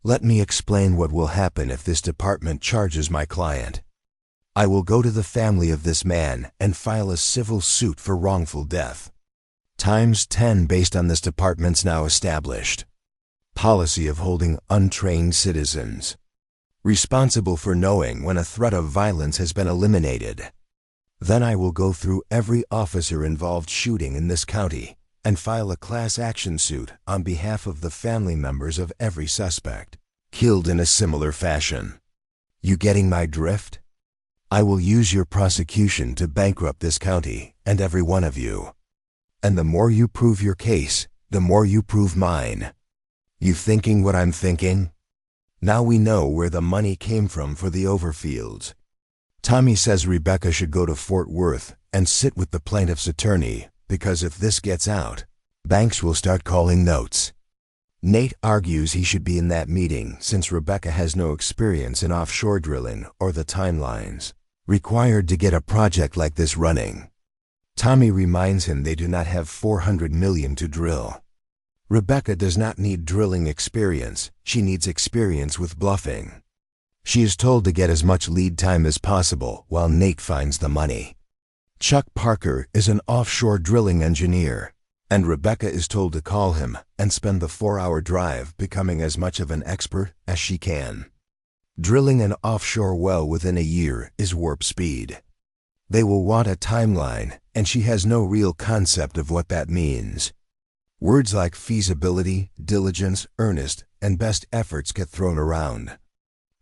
Let me explain what will happen if this department charges my client. I will go to the family of this man and file a civil suit for wrongful death. Times 10 based on this department's now established policy of holding untrained citizens responsible for knowing when a threat of violence has been eliminated. Then I will go through every officer involved shooting in this county and file a class action suit on behalf of the family members of every suspect killed in a similar fashion. You getting my drift? I will use your prosecution to bankrupt this county and every one of you. And the more you prove your case, the more you prove mine. You thinking what I'm thinking? Now we know where the money came from for the overfields. Tommy says Rebecca should go to Fort Worth and sit with the plaintiff's attorney because if this gets out, banks will start calling notes. Nate argues he should be in that meeting since Rebecca has no experience in offshore drilling or the timelines required to get a project like this running. Tommy reminds him they do not have $400 million to drill. Rebecca does not need drilling experience, she needs experience with bluffing. She is told to get as much lead time as possible while Nate finds the money. Chuck Parker is an offshore drilling engineer, and Rebecca is told to call him and spend the 4-hour drive becoming as much of an expert as she can. Drilling an offshore well within a year is warp speed. They will want a timeline, and she has no real concept of what that means. Words like feasibility, diligence, earnest, and best efforts get thrown around.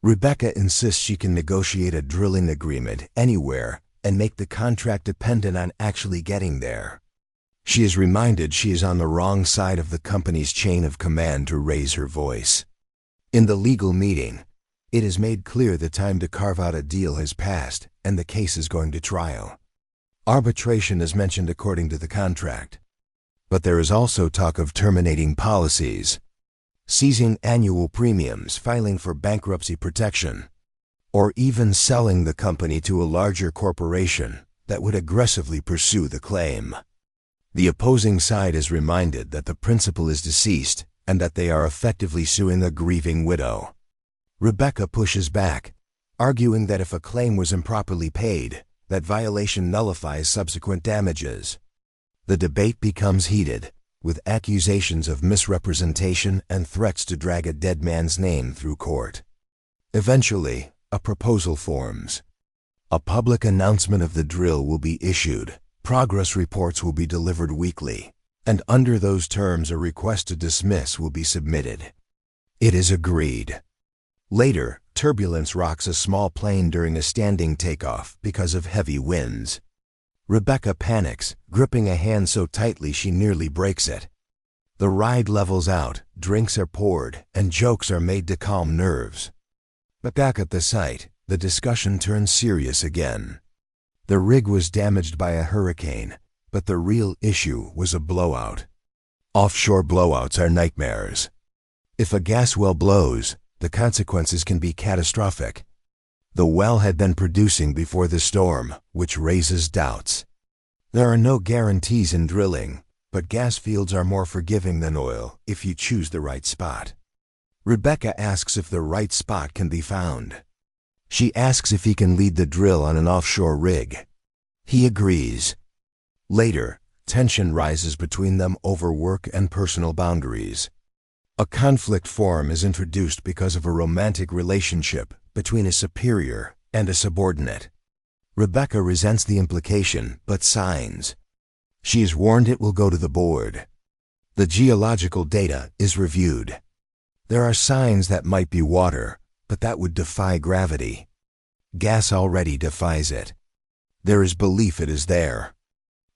Rebecca insists she can negotiate a drilling agreement anywhere and make the contract dependent on actually getting there. She is reminded she is on the wrong side of the company's chain of command to raise her voice. In the legal meeting, it is made clear the time to carve out a deal has passed and the case is going to trial. Arbitration is mentioned according to the contract. But there is also talk of terminating policies, seizing annual premiums, filing for bankruptcy protection, or even selling the company to a larger corporation that would aggressively pursue the claim. The opposing side is reminded that the principal is deceased and that they are effectively suing a grieving widow. Rebecca pushes back, arguing that if a claim was improperly paid, that violation nullifies subsequent damages. The debate becomes heated, with accusations of misrepresentation and threats to drag a dead man's name through court. Eventually, a proposal forms. A public announcement of the drill will be issued, progress reports will be delivered weekly, and under those terms a request to dismiss will be submitted. It is agreed. Later, turbulence rocks a small plane during a standing takeoff because of heavy winds. Rebecca panics, gripping a hand so tightly she nearly breaks it. The ride levels out, drinks are poured, and jokes are made to calm nerves. But back at the site, the discussion turns serious again. The rig was damaged by a hurricane, but the real issue was a blowout. Offshore blowouts are nightmares. If a gas well blows, the consequences can be catastrophic. The well had been producing before the storm, which raises doubts. There are no guarantees in drilling, but gas fields are more forgiving than oil if you choose the right spot. Rebecca asks if the right spot can be found. She asks if he can lead the drill on an offshore rig. He agrees. Later, tension rises between them over work and personal boundaries. A conflict form is introduced because of a romantic relationship between a superior and a subordinate. Rebecca resents the implication, but signs. She is warned it will go to the board. The geological data is reviewed. There are signs that might be water, but that would defy gravity. Gas already defies it. There is belief it is there.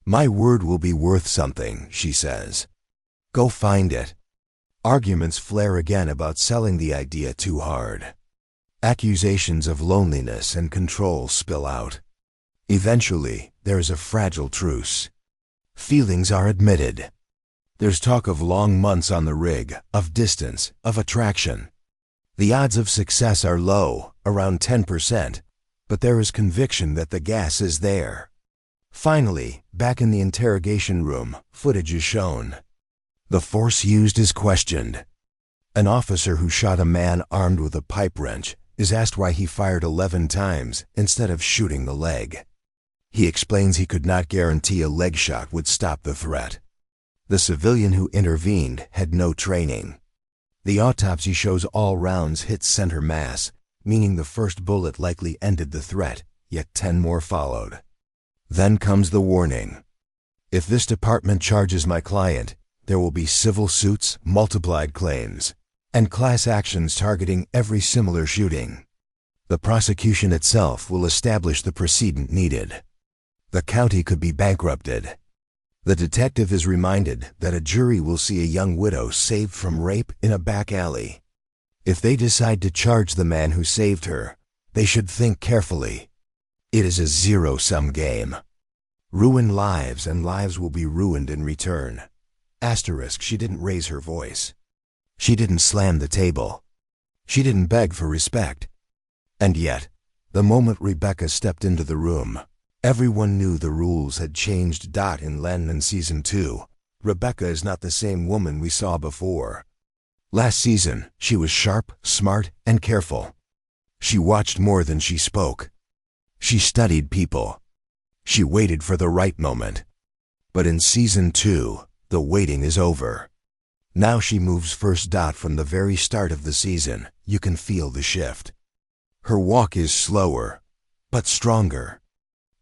My word will be worth something, she says. Go find it. Arguments flare again about selling the idea too hard. Accusations of loneliness and control spill out. Eventually, there is a fragile truce. Feelings are admitted. There's talk of long months on the rig, of distance, of attraction. The odds of success are low, around 10%, but there is conviction that the gas is there. Finally, back in the interrogation room, footage is shown. The force used is questioned. An officer who shot a man armed with a pipe wrench is asked why he fired 11 times instead of shooting the leg. He explains he could not guarantee a leg shot would stop the threat. The civilian who intervened had no training. The autopsy shows all rounds hit center mass, meaning the first bullet likely ended the threat, yet 10 more followed. Then comes the warning. If this department charges my client, there will be civil suits, multiplied claims, and class actions targeting every similar shooting. The prosecution itself will establish the precedent needed. The county could be bankrupted. The detective is reminded that a jury will see a young widow saved from rape in a back alley. If they decide to charge the man who saved her, they should think carefully. It is a zero-sum game. Ruin lives and lives will be ruined in return. Asterisk, she didn't raise her voice. She didn't slam the table. She didn't beg for respect. And yet, the moment Rebecca stepped into the room, everyone knew the rules had changed. In Landman Season 2, Rebecca is not the same woman we saw before. Last season, she was sharp, smart, and careful. She watched more than she spoke. She studied people. She waited for the right moment. But in Season 2, the waiting is over. Now she moves first. From the very start of the season, you can feel the shift. Her walk is slower, but stronger.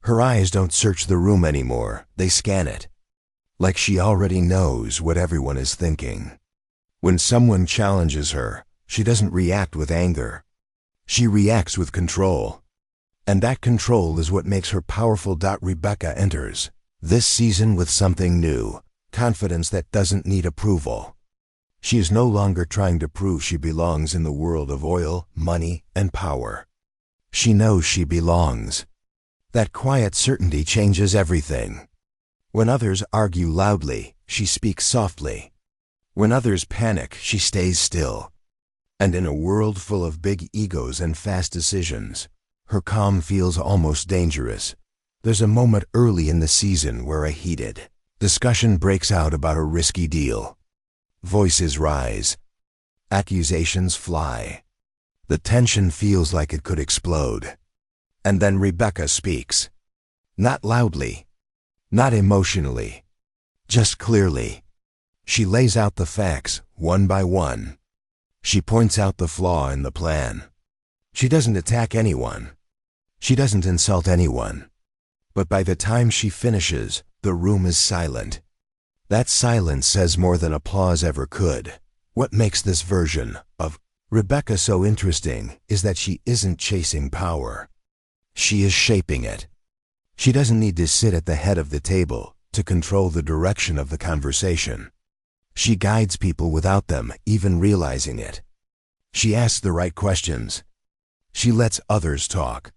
Her eyes don't search the room anymore, they scan it. Like she already knows what everyone is thinking. When someone challenges her, she doesn't react with anger. She reacts with control. And that control is what makes her powerful. Rebecca enters this season with something new, confidence that doesn't need approval. She is no longer trying to prove she belongs in the world of oil, money, and power. She knows she belongs. That quiet certainty changes everything. When others argue loudly, she speaks softly. When others panic, she stays still. And in a world full of big egos and fast decisions, her calm feels almost dangerous. There's a moment early in the season where a heated discussion breaks out about a risky deal. Voices rise. Accusations fly. The tension feels like it could explode. And then Rebecca speaks. Not loudly. Not emotionally. Just clearly. She lays out the facts, one by one. She points out the flaw in the plan. She doesn't attack anyone. She doesn't insult anyone. But by the time she finishes, the room is silent. That silence says more than applause ever could. What makes this version of Rebecca so interesting is that she isn't chasing power. She is shaping it. She doesn't need to sit at the head of the table to control the direction of the conversation. She guides people without them even realizing it. She asks the right questions. She lets others talk.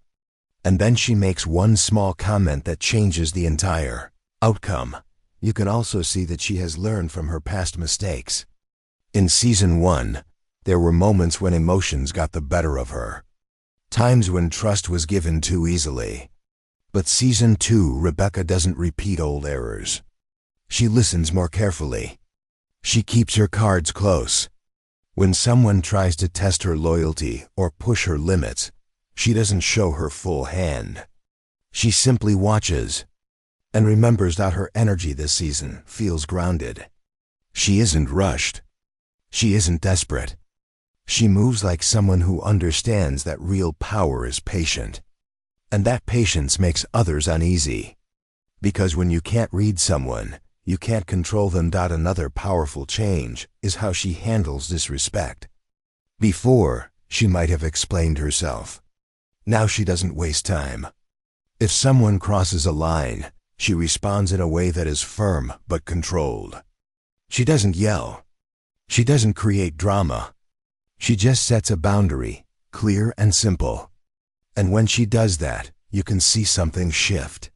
And then she makes one small comment that changes the entire outcome. You can also see that she has learned from her past mistakes. In Season 1, there were moments when emotions got the better of her. Times when trust was given too easily. But Season 2, Rebecca doesn't repeat old errors. She listens more carefully. She keeps her cards close. When someone tries to test her loyalty or push her limits, she doesn't show her full hand. She simply watches and remembers that her energy this season feels grounded. She isn't rushed. She isn't desperate. She moves like someone who understands that real power is patient. And that patience makes others uneasy. Because when you can't read someone, you can't control them. Another powerful change is how she handles disrespect. Before, she might have explained herself. Now she doesn't waste time. If someone crosses a line, she responds in a way that is firm but controlled. She doesn't yell. She doesn't create drama. She just sets a boundary, clear and simple. And when she does that, you can see something shift.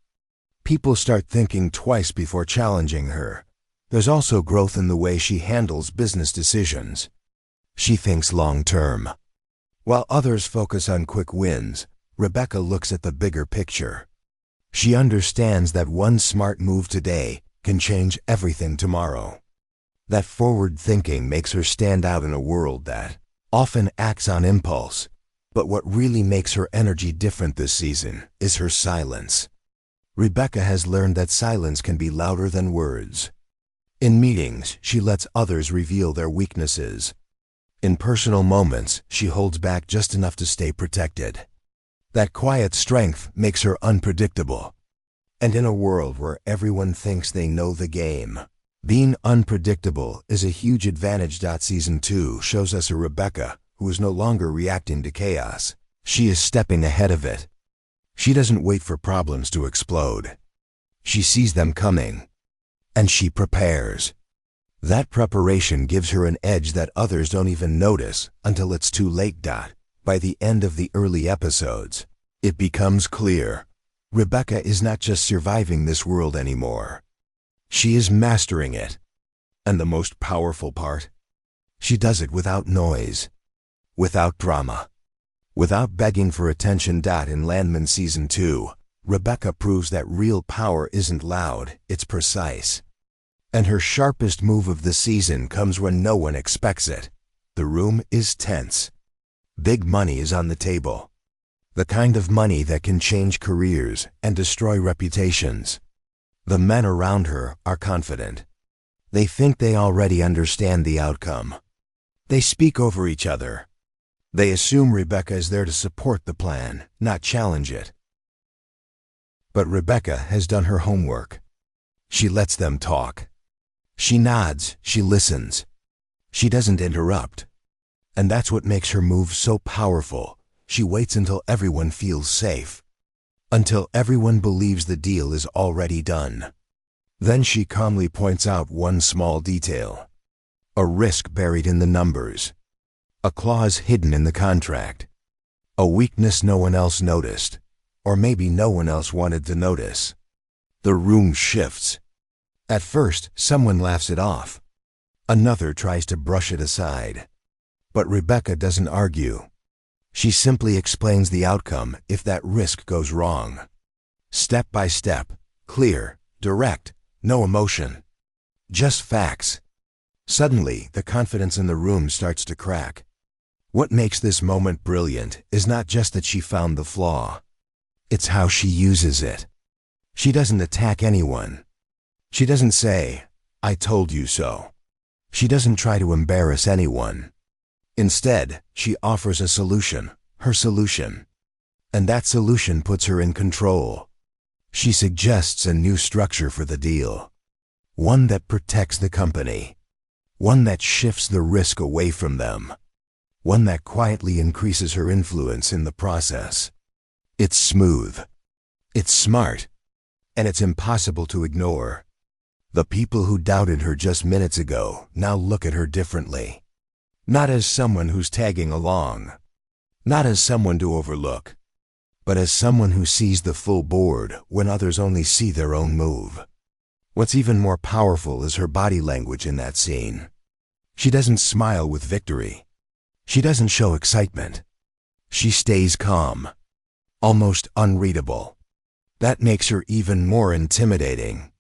People start thinking twice before challenging her. There's also growth in the way she handles business decisions. She thinks long-term. While others focus on quick wins, Rebecca looks at the bigger picture. She understands that one smart move today can change everything tomorrow. That forward thinking makes her stand out in a world that often acts on impulse. But what really makes her energy different this season is her silence. Rebecca has learned that silence can be louder than words. In meetings, she lets others reveal their weaknesses. In personal moments, she holds back just enough to stay protected. That quiet strength makes her unpredictable. And in a world where everyone thinks they know the game, being unpredictable is a huge advantage. Season 2 shows us a Rebecca who is no longer reacting to chaos. She is stepping ahead of it. She doesn't wait for problems to explode. She sees them coming, and she prepares. That preparation gives her an edge that others don't even notice until it's too late. By the end of the early episodes, it becomes clear Rebecca is not just surviving this world anymore. She is mastering it. And the most powerful part? She does it without noise, without drama, without begging for attention. In Landman Season 2, Rebecca proves that real power isn't loud, it's precise. And her sharpest move of the season comes when no one expects it. The room is tense. Big money is on the table. The kind of money that can change careers and destroy reputations. The men around her are confident. They think they already understand the outcome. They speak over each other. They assume Rebecca is there to support the plan, not challenge it. But Rebecca has done her homework. She lets them talk. She nods, she listens. She doesn't interrupt. And that's what makes her move so powerful. She waits until everyone feels safe. Until everyone believes the deal is already done. Then she calmly points out one small detail. A risk buried in the numbers. A clause hidden in the contract. A weakness no one else noticed. Or maybe no one else wanted to notice. The room shifts. At first, someone laughs it off. Another tries to brush it aside. But Rebecca doesn't argue. She simply explains the outcome if that risk goes wrong. Step by step, clear, direct, no emotion. Just facts. Suddenly, the confidence in the room starts to crack. What makes this moment brilliant is not just that she found the flaw. It's how she uses it. She doesn't attack anyone. She doesn't say, "I told you so." She doesn't try to embarrass anyone. Instead, she offers a solution, her solution. And that solution puts her in control. She suggests a new structure for the deal. One that protects the company. One that shifts the risk away from them. One that quietly increases her influence in the process. It's smooth. It's smart. And it's impossible to ignore. The people who doubted her just minutes ago now look at her differently. Not as someone who's tagging along. Not as someone to overlook. But as someone who sees the full board when others only see their own move. What's even more powerful is her body language in that scene. She doesn't smile with victory. She doesn't show excitement. She stays calm. Almost unreadable. That makes her even more intimidating.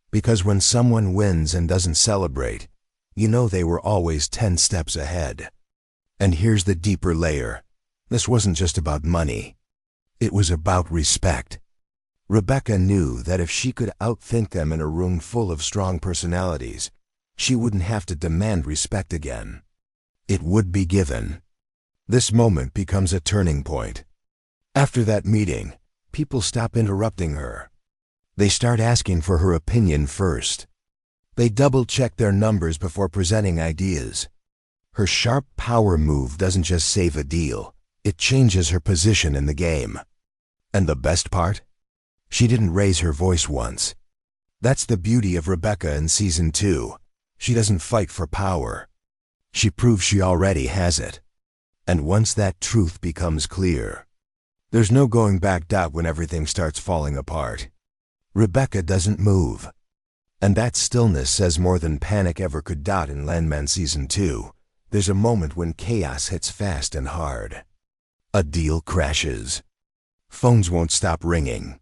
Because when someone wins and doesn't celebrate, you know they were always 10 steps ahead. And here's the deeper layer. This wasn't just about money. It was about respect. Rebecca knew that if she could outthink them in a room full of strong personalities, she wouldn't have to demand respect again. It would be given. This moment becomes a turning point. After that meeting, people stop interrupting her. They start asking for her opinion first. They double-check their numbers before presenting ideas. Her sharp power move doesn't just save a deal, it changes her position in the game. And the best part? She didn't raise her voice once. That's the beauty of Rebecca in Season 2. She doesn't fight for power. She proves she already has it. And once that truth becomes clear, there's no going back. When everything starts falling apart, Rebecca doesn't move. And that stillness says more than panic ever could. In Landman Season 2, there's a moment when chaos hits fast and hard. A deal crashes. Phones won't stop ringing.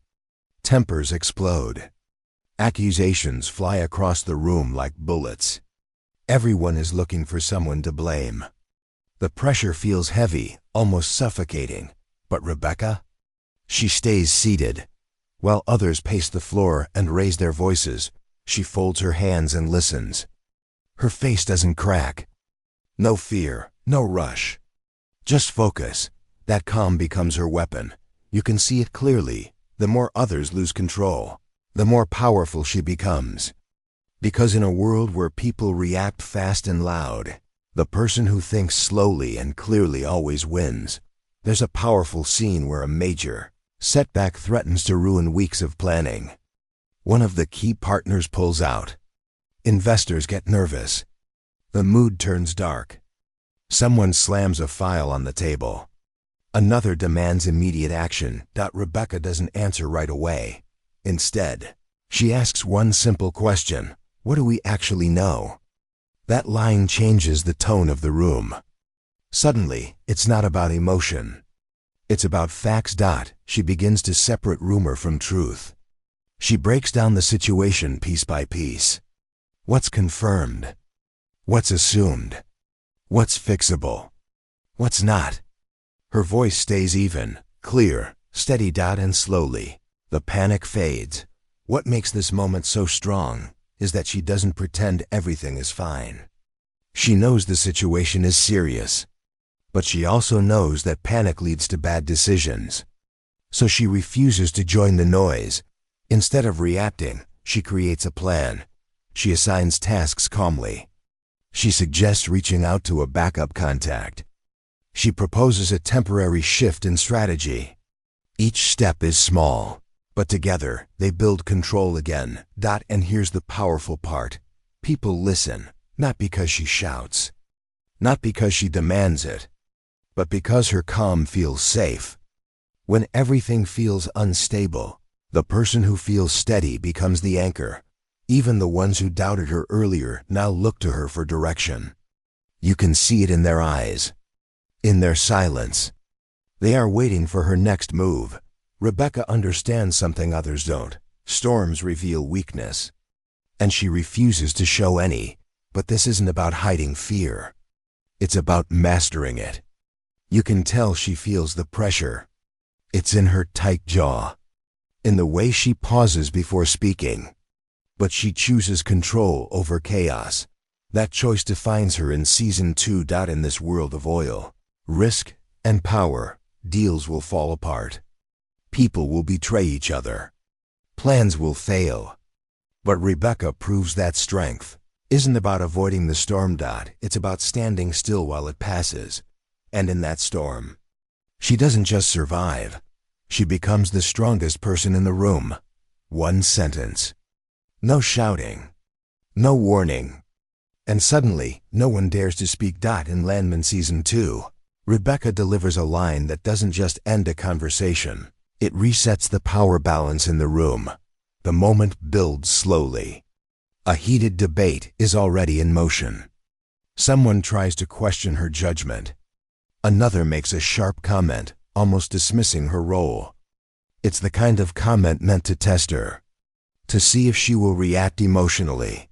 Tempers explode. Accusations fly across the room like bullets. Everyone is looking for someone to blame. The pressure feels heavy, almost suffocating. But Rebecca? She stays seated. While others pace the floor and raise their voices, she folds her hands and listens. Her face doesn't crack. No fear, no rush. Just focus. That calm becomes her weapon. You can see it clearly. The more others lose control, the more powerful she becomes. Because in a world where people react fast and loud, the person who thinks slowly and clearly always wins. There's a powerful scene where a major setback threatens to ruin weeks of planning. One of the key partners pulls out. Investors get nervous. The mood turns dark. Someone slams a file on the table. Another demands immediate action. Rebecca doesn't answer right away. Instead, she asks one simple question. What do we actually know? That line changes the tone of the room. Suddenly, it's not about emotion. It's about facts. She begins to separate rumor from truth. She breaks down the situation piece by piece. What's confirmed? What's assumed? What's fixable? What's not? Her voice stays even, clear, steady. And slowly, the panic fades. What makes this moment so strong is that she doesn't pretend everything is fine. She knows the situation is serious, but she also knows that panic leads to bad decisions. So she refuses to join the noise. Instead of reacting, she creates a plan. She assigns tasks calmly. She suggests reaching out to a backup contact. She proposes a temporary shift in strategy. Each step is small, but together they build control again. And here's the powerful part. People listen, not because she shouts, not because she demands it, but because her calm feels safe. When everything feels unstable, the person who feels steady becomes the anchor. Even the ones who doubted her earlier now look to her for direction. You can see it in their eyes, in their silence. They are waiting for her next move. Rebecca understands something others don't. Storms reveal weakness, and she refuses to show any. But this isn't about hiding fear. It's about mastering it. You can tell she feels the pressure. It's in her tight jaw, in the way she pauses before speaking. But she chooses control over chaos. That choice defines her in Season 2. In this world of oil, risk, and power, deals will fall apart. People will betray each other. Plans will fail. But Rebecca proves that strength isn't about avoiding the storm. It's about standing still while it passes. And in that storm, she doesn't just survive. She becomes the strongest person in the room. One sentence. No shouting. No warning. And suddenly, no one dares to speak. In Landman Season 2, Rebecca delivers a line that doesn't just end a conversation. It resets the power balance in the room. The moment builds slowly. A heated debate is already in motion. Someone tries to question her judgment. Another makes a sharp comment, almost dismissing her role. It's the kind of comment meant to test her, to see if she will react emotionally,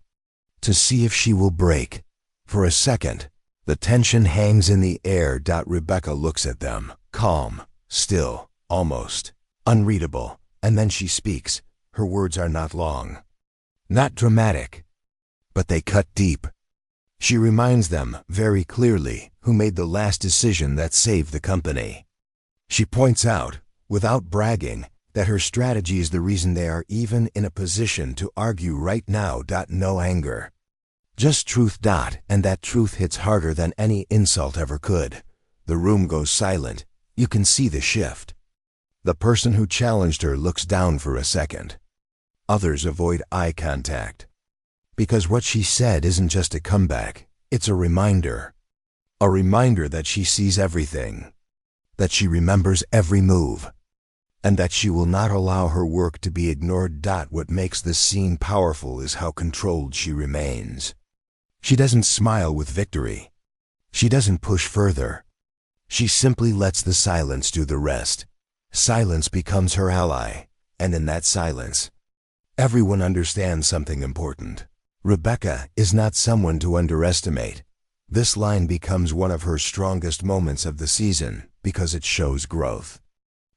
to see if she will break. For a second, the tension hangs in the air. Rebecca looks at them, calm, still, almost unreadable, and then she speaks. Her words are not long, not dramatic, but they cut deep. She reminds them, very clearly, who made the last decision that saved the company. She points out, without bragging, that her strategy is the reason they are even in a position to argue right now. No anger, just truth. And that truth hits harder than any insult ever could. The room goes silent. You can see the shift. The person who challenged her looks down for a second. Others avoid eye contact. Because what she said isn't just a comeback, it's a reminder. A reminder that she sees everything, that she remembers every move, and that she will not allow her work to be ignored. What makes this scene powerful is how controlled she remains. She doesn't smile with victory. She doesn't push further. She simply lets the silence do the rest. Silence becomes her ally, and in that silence, everyone understands something important. Rebecca is not someone to underestimate. This line becomes one of her strongest moments of the season because it shows growth.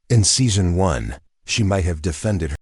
In Season 1, she might have defended